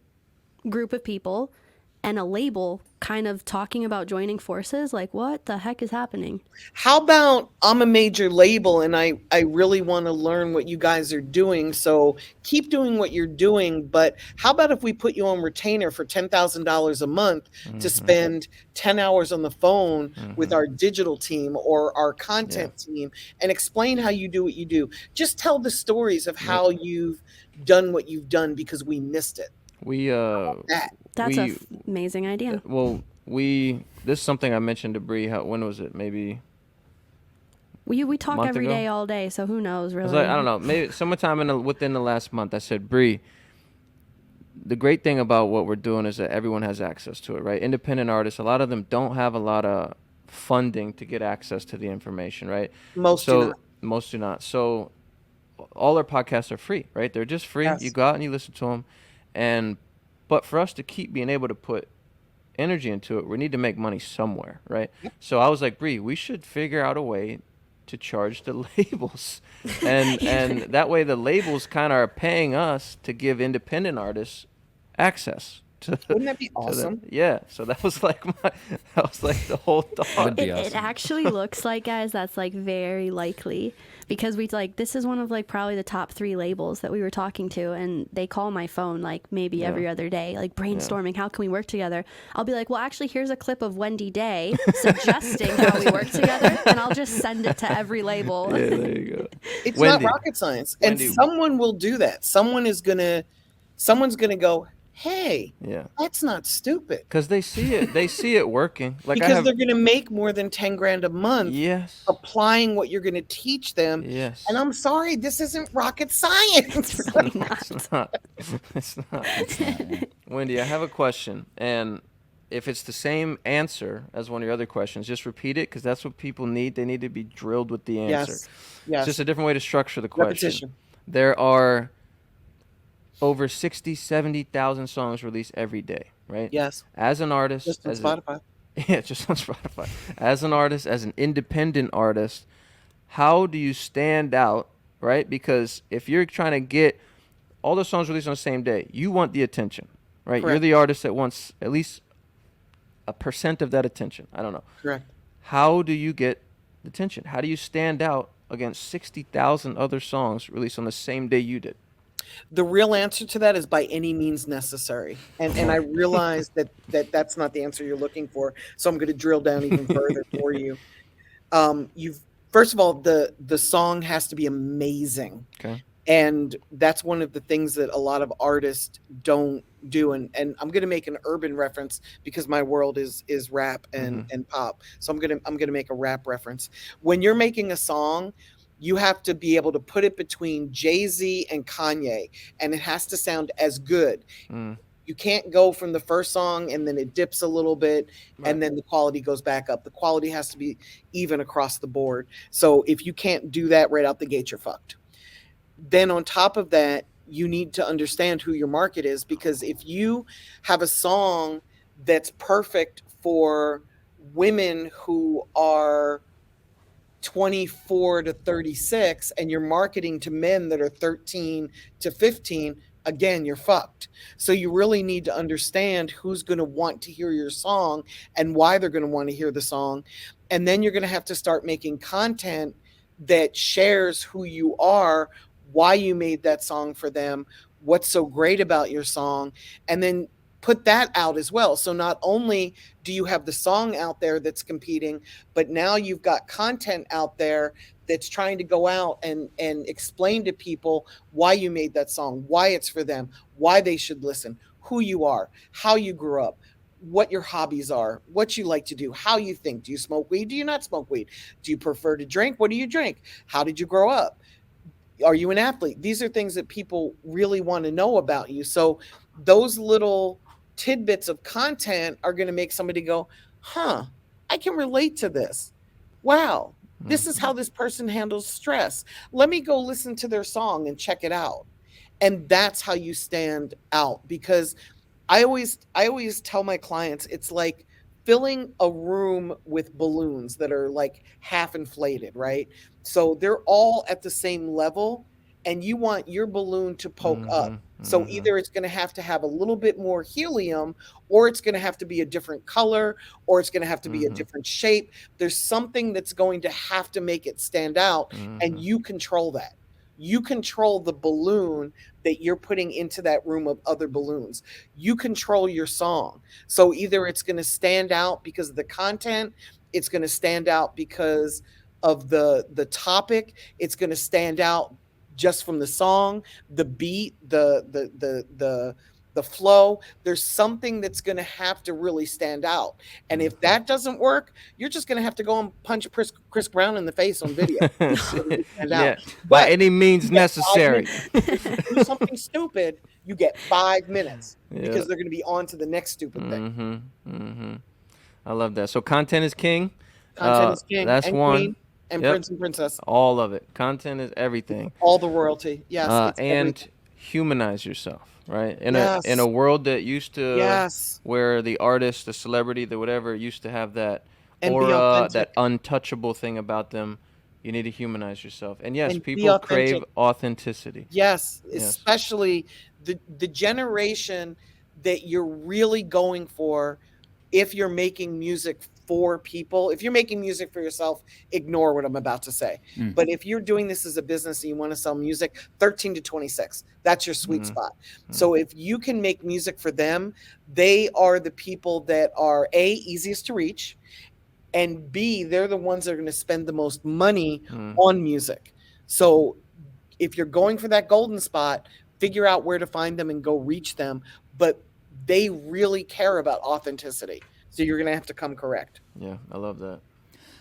group of people and a label kind of talking about joining forces. Like, what the heck is happening? How about I'm a major label and I really want to learn what you guys are doing, so keep doing what you're doing, but how about if we put you on retainer for $10,000 a month to spend 10 hours on the phone with our digital team or our content team and explain how you do what you do. Just tell the stories of how you've done what you've done because we missed it. That's an amazing idea. Well, this is something I mentioned to Bree. When was it? Maybe we talk every day, all day, so who knows, really? I don't know. Maybe sometime within the last month, I said, Bree, the great thing about what we're doing is that everyone has access to it, right? Independent artists, a lot of them don't have a lot of funding to get access to the information, right? Most do not. So all our podcasts are free, right? They're just free. Yes. You go out and you listen to them. But for us to keep being able to put energy into it, we need to make money somewhere, right? So I was like, Bree, we should figure out a way to charge the labels, and that way the labels kind of are paying us to give independent artists access to. Wouldn't that be to awesome? yeah. So that was like the whole thought. would be It awesome. actually looks like, guys, that's like very likely, because we like, this is one of like probably the top 3 labels that we were talking to, and they call my phone like maybe every other day, like brainstorming, how can we work together? I'll be like, well, actually, here's a clip of Wendy Day suggesting how we work together, and I'll just send it to every label. Yeah, there you go. It's Wendy. not rocket science, Wendy. and someone will do that. Someone's gonna go, hey, Yeah. that's not stupid. Because they see it working. Like Because they're going to make more than 10 grand a month yes, applying what you're going to teach them. yes. And I'm sorry, this isn't rocket science. Really not. It's not. It's not. Wendy, I have a question, and if it's the same answer as one of your other questions, just repeat it, because that's what people need. They need to be drilled with the answer. Yes. It's just a different way to structure the question. Repetition. There are over 60, 70,000 songs released every day, right? Yes. As an artist, Just on Spotify. yeah, just on Spotify. As an artist, as an independent artist, how do you stand out, right? Because if you're trying to get all the songs released on the same day, you want the attention, right? Correct. You're the artist that wants at least a % of that attention. I don't know. Correct. How do you get the attention? How do you stand out against 60,000 other songs released on the same day you did? The real answer to that is by any means necessary. And I realize that's not the answer you're looking for. So I'm going to drill down even further for you. First of all, the song has to be amazing. Okay. And that's one of the things that a lot of artists don't do. And I'm going to make an urban reference because my world is rap and pop. So I'm going to make a rap reference. When you're making a song, you have to be able to put it between Jay-Z and Kanye, and it has to sound as good. You can't go from the first song and then it dips a little bit, Right. and then the quality goes back up. The quality has to be even across the board. So if you can't do that right out the gate, you're fucked. Then on top of that, you need to understand who your market is, because if you have a song that's perfect for women who are 24 to 36 and you're marketing to men that are 13 to 15, again, you're fucked. So you really need to understand who's going to want to hear your song and why they're going to want to hear the song. And then you're going to have to start making content that shares who you are, why you made that song for them, what's so great about your song, and then put that out as well. So not only do you have the song out there that's competing, but now you've got content out there that's trying to go out and explain to people why you made that song, why it's for them, why they should listen, who you are, how you grew up, what your hobbies are, what you like to do, how you think. Do you smoke weed? Do you not smoke weed? Do you prefer to drink? What do you drink? How did you grow up? Are you an athlete? These are things that people really want to know about you. So those little tidbits of content are going to make somebody go, I can relate to this. Wow, this is how this person handles stress. Let me go listen to their song and check it out. And that's how you stand out, because I always tell my clients, it's like filling a room with balloons that are like half inflated, right? So they're all at the same level, and you want your balloon to poke up. So either it's going to have a little bit more helium, or it's going to have to be a different color, or it's going to have to be a different shape. There's something that's going to have to make it stand out, and you control that. You control the balloon that you're putting into that room of other balloons. You control your song. So either it's going to stand out because of the content, it's going to stand out because of the topic, it's going to stand out just from the song, the beat, the flow. There's something that's going to have to really stand out. And if that doesn't work, you're just going to have to go and punch Chris Brown in the face on video. Yeah, by any means necessary. Do something stupid, you get 5 minutes because they're going to be on to the next stupid thing. I love that. So content is king. Content is king. That's and one. Queen, and Prince and Princess. All of it. Content is everything. All the royalty. Yes. And humanize yourself, right? In Yes. a world that used to Yes. where the artist, the celebrity, the whatever used to have that And be aura, that authentic. untouchable thing about them. You need to humanize yourself. And yes, And be people crave authentic. authenticity. Yes, Yes. especially the generation that you're really going for. If you're making music for people, if you're making music for yourself, ignore what I'm about to say. But if you're doing this as a business and you want to sell music, 13 to 26, that's your sweet spot. So if you can make music for them, they are the people that are A, easiest to reach, and B, they're the ones that are going to spend the most money on music. So if you're going for that golden spot, figure out where to find them and go reach them. But they really care about authenticity. So you're going to have to come correct. Yeah, I love that.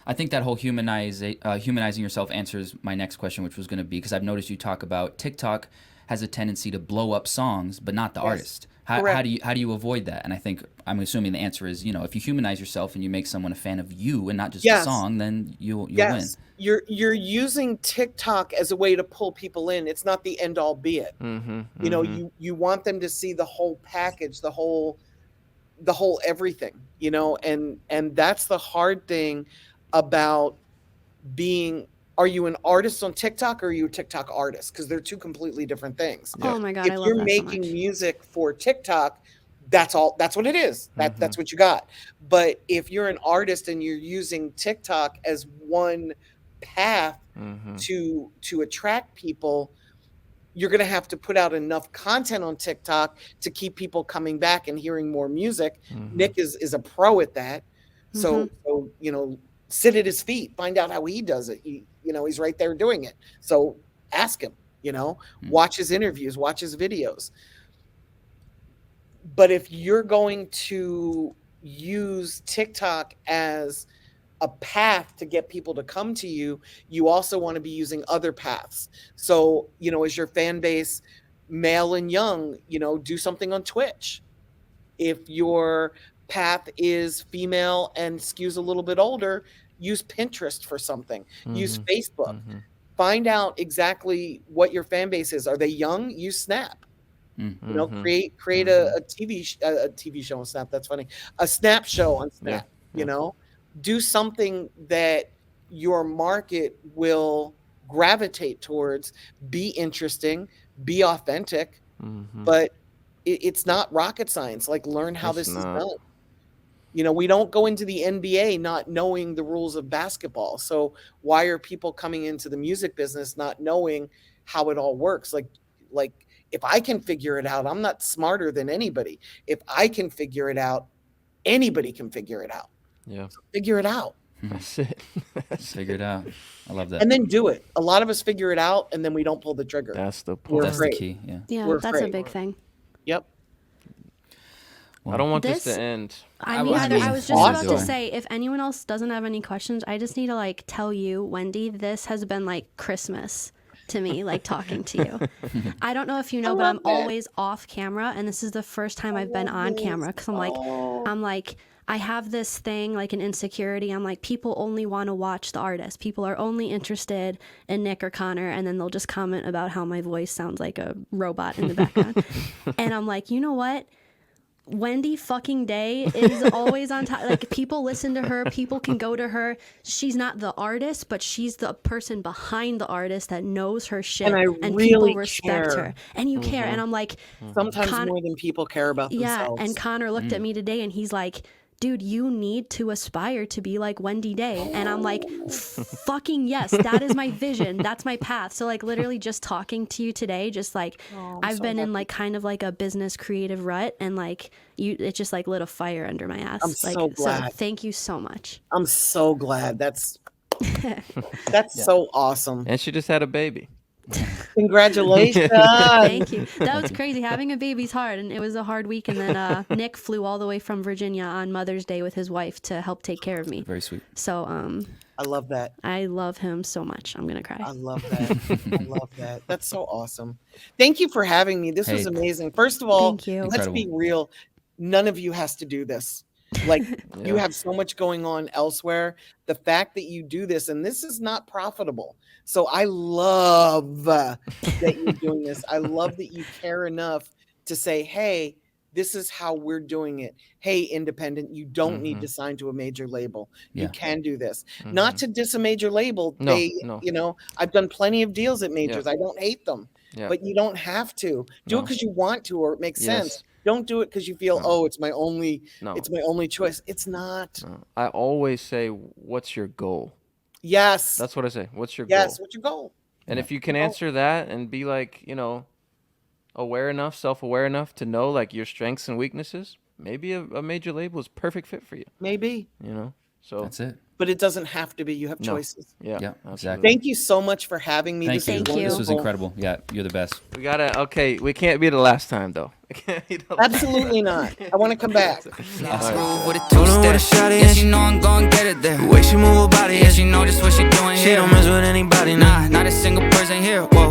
I think that whole humanizing yourself answers my next question, which was going to be, because I've noticed you talk about TikTok has a tendency to blow up songs, but not the artist. How do you avoid that? And I'm assuming the answer is, if you humanize yourself and you make someone a fan of you and not just the song, then you'll win. You're using TikTok as a way to pull people in. It's not the end all be it. You want them to see the whole package, the whole everything, and that's the hard thing about being. Are you an artist on TikTok or are you a TikTok artist? Because they're two completely different things. Oh my God, if I love you're that making so much. music for TikTok, that's what it is. That's what you got. But if you're an artist and you're using TikTok as one path to attract people, you're going to have to put out enough content on TikTok to keep people coming back and hearing more music. Nick is a pro at that. So sit at his feet, find out how he does it. He's right there doing it. So ask him, watch his interviews, watch his videos. But if you're going to use TikTok as a path to get people to come to you, you also want to be using other paths. So, as your fan base, male and young, do something on Twitch. If your path is female and skews a little bit older, use Pinterest for something. Use Facebook. Find out exactly what your fan base is. Are they young? Use Snap. Create a TV show on Snap. That's funny. A Snap show on Snap. Do something that your market will gravitate towards. Be interesting. Be authentic. But it's not rocket science. Like, learn how this is done. We don't go into the NBA not knowing the rules of basketball. So why are people coming into the music business not knowing how it all works? Like if I can figure it out, I'm not smarter than anybody. If I can figure it out, anybody can figure it out. Yeah. So figure it out. That's it. Figure it out. I love that. And then do it. A lot of us figure it out and then we don't pull the trigger. That's the point. That's the key. Yeah, We're that's afraid. a big thing. Yep. I don't want this to end. I was just about to say, if anyone else doesn't have any questions, I just need to tell you, Wendy, this has been like Christmas to me, talking to you. I don't know if you know, but I'm always off camera, and this is the first time I've been on camera because I'm like, I have this thing, an insecurity. I'm like, people only want to watch the artist. People are only interested in Nick or Connor, and then they'll just comment about how my voice sounds like a robot in the background. And I'm like, you know what? Wendy fucking Day is always on top. People listen to her. People can go to her. She's not the artist, but she's the person behind the artist that knows her shit. And really people care. respect her. And you care. And I'm like, sometimes more than people care about themselves. Yeah. And Connor looked at me today and he's like, dude, you need to aspire to be like Wendy Day. And I'm like, fucking yes, that is my vision. That's my path. So literally just talking to you today, just I've been in kind of a business creative rut, and it just lit a fire under my ass. I'm so glad. So thank you so much. I'm so glad. That's so awesome. And she just had a baby. Congratulations. Thank you. That was crazy. Having a baby's hard, and it was a hard week. And then Nick flew all the way from Virginia on Mother's Day with his wife to help take care of me. Very sweet. So I love that. I love him so much. I'm gonna cry. I love that. I love that. That's so awesome. Thank you for having me. This was amazing. First of all, thank you. Let's be real. None of you has to do this. Like you have so much going on elsewhere. The fact that you do this, and this is not profitable. So I love that you're doing this. I love that you care enough to say, hey, this is how we're doing it. Hey, independent, you don't need to sign to a major label. You can do this. Not to diss a major label. No, You know, I've done plenty of deals at majors. I don't hate them, but you don't have to do it because you want to, or it makes sense. Don't do it because you feel, oh, it's my only choice. It's not. I always say, what's your goal? Yes. That's what I say. What's your goal? Yes, what's your goal? And if you can answer that and be like, aware enough, self-aware enough to know like your strengths and weaknesses, maybe a major label is a perfect fit for you. Maybe. So that's it. But it doesn't have to be. You have choices. Yeah, exactly. Thank you so much for having me. Thank you. This was incredible. Yeah, you're the best. We can't be the last time though. Absolutely not. I want to come back. With a two-step. Yeah, she know I'm gonna get it there. The way she move her body, yeah, she know just